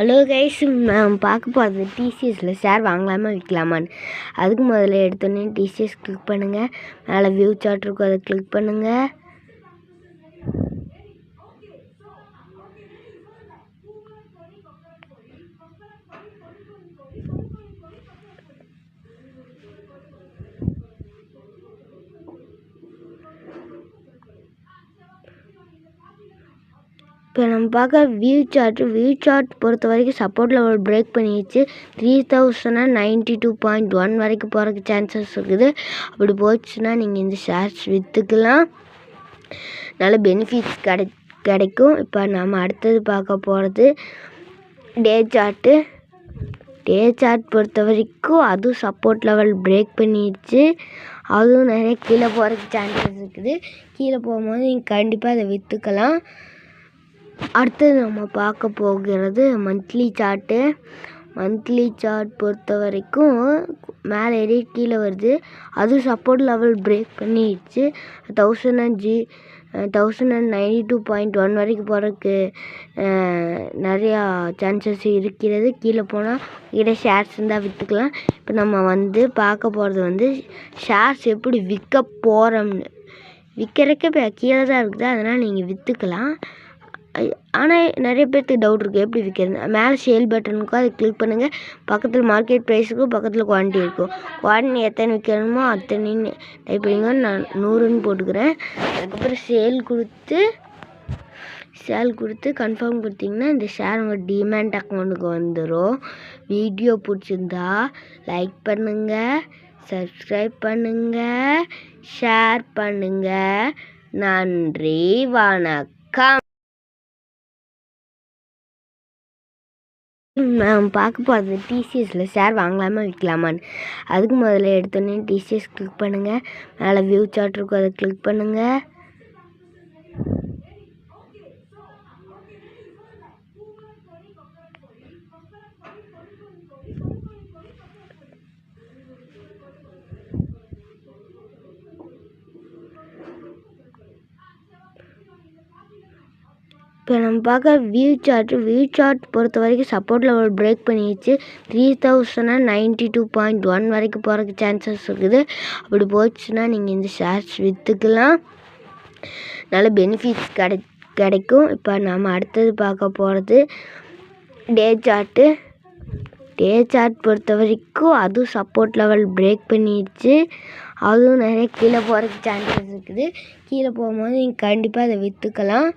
Hello guys, நான் பார்க்க போகிறது டிசிஎஸில் ஷேர் வாங்கலாமா விற்கலாமான்னு. அதுக்கு முதல்ல எடுத்தோடனே டிசிஎஸ் கிளிக் பண்ணுங்கள். மேலே வியூ சார்ட் இருக்கும், அதை கிளிக் பண்ணுங்கள். இப்போ நம்ம பார்க்க வியூ சார்ட் பொறுத்த வரைக்கும் சப்போர்ட் லெவல் பிரேக் பண்ணிடுச்சு. 3092.1 வரைக்கும் போகிறதுக்கு சான்சஸ் இருக்குது. அப்படி போச்சுன்னா நீங்கள் இந்த ஷேர்ஸ் விற்றுக்கலாம், நல்ல பெனிஃபிட்ஸ் கிடைக்கும். இப்போ நம்ம அடுத்தது பார்க்க போகிறது டே சார்ட் பொறுத்த வரைக்கும் அதுவும் சப்போர்ட் லெவல் பிரேக் பண்ணிடுச்சு. அதுவும் நிறைய கீழே போகிறதுக்கு சான்சஸ் இருக்குது. கீழே போகும்போது நீங்கள் கண்டிப்பாக அதை விற்றுக்கலாம். அடுத்தது நம்ம பார்க்க போகிறது மந்த்லி சார்ட் பொறுத்த வரைக்கும் மேலே ஏறி கீழே வருது. அதுவும் சப்போர்ட் லெவல் பிரேக் பண்ணிடுச்சு. 1092.1 வரைக்கும் போகிறதுக்கு நிறையா சான்சஸ் இருக்கிறது. கீழே போனால் கிட்ட ஷேர்ஸ் இருந்தால் விற்றுக்கலாம். இப்போ நம்ம பார்க்க போகிறது ஷேர்ஸ் எப்படி விற்க போகிறோம்னு. விற்கிறதுக்கு இப்போ கீழே தான் இருக்குது, அதனால் நீங்கள் விற்றுக்கலாம். ஆனால் நிறைய பேருக்கு டவுட் இருக்குது எப்படி விற்கிறது. மேலே சேல் பட்டன் இருக்கும், அதை கிளிக் பண்ணுங்கள். பக்கத்தில் மார்க்கெட் ப்ரைஸ் இருக்கும், பக்கத்தில் குவான்டிட்டி இருக்கும். குவான்டிட்டி எத்தனை விற்கணுமோ அத்தனைன்னு டைப் பண்ணிங்க. நான் 100ன்னு போட்டுக்கிறேன். அதுக்கப்புறம் சேல் கொடுத்து கன்ஃபார்ம் கொடுத்தீங்கன்னா இந்த ஷேர் உங்கள் டிமேட் அக்கௌண்ட்டுக்கு வந்துடும். வீடியோ பிடிச்சிருந்தா லைக் பண்ணுங்கள், சப்ஸ்கிரைப் பண்ணுங்கள், ஷேர் பண்ணுங்கள். நன்றி, வணக்கம். நான் பார்க்க போகிறது டிசிஎஸில் ஷேர் வாங்கலாமா விற்கலாமான்னு. அதுக்கு முதல்ல எடுத்தோடனே டிசிஎஸ் கிளிக் பண்ணுங்கள். மேலே வியூ சார்ட் இருக்கும், அதை கிளிக் பண்ணுங்கள். இப்போ நம்ம பார்க்க வியூ சார்ட் பொறுத்த வரைக்கும் சப்போர்ட் லெவல் பிரேக் பண்ணிடுச்சு. 3092.1 வரைக்கும் போகிறதுக்கு சான்சஸ் இருக்குது. அப்படி போச்சுன்னா நீங்கள் இந்த ஷேர்ஸ் விற்றுக்கலாம், நல்ல பெனிஃபிட்ஸ் கிடைக்கும். இப்போ நம்ம அடுத்தது பார்க்க போகிறது டே சார்ட் பொறுத்த வரைக்கும் அதுவும் சப்போர்ட் லெவல் பிரேக் பண்ணிடுச்சு. அதுவும் நிறைய கீழே போகிறதுக்கு சான்சஸ் இருக்குது. கீழே போகும்போது நீங்கள் கண்டிப்பாக அதை விற்றுக்கலாம்.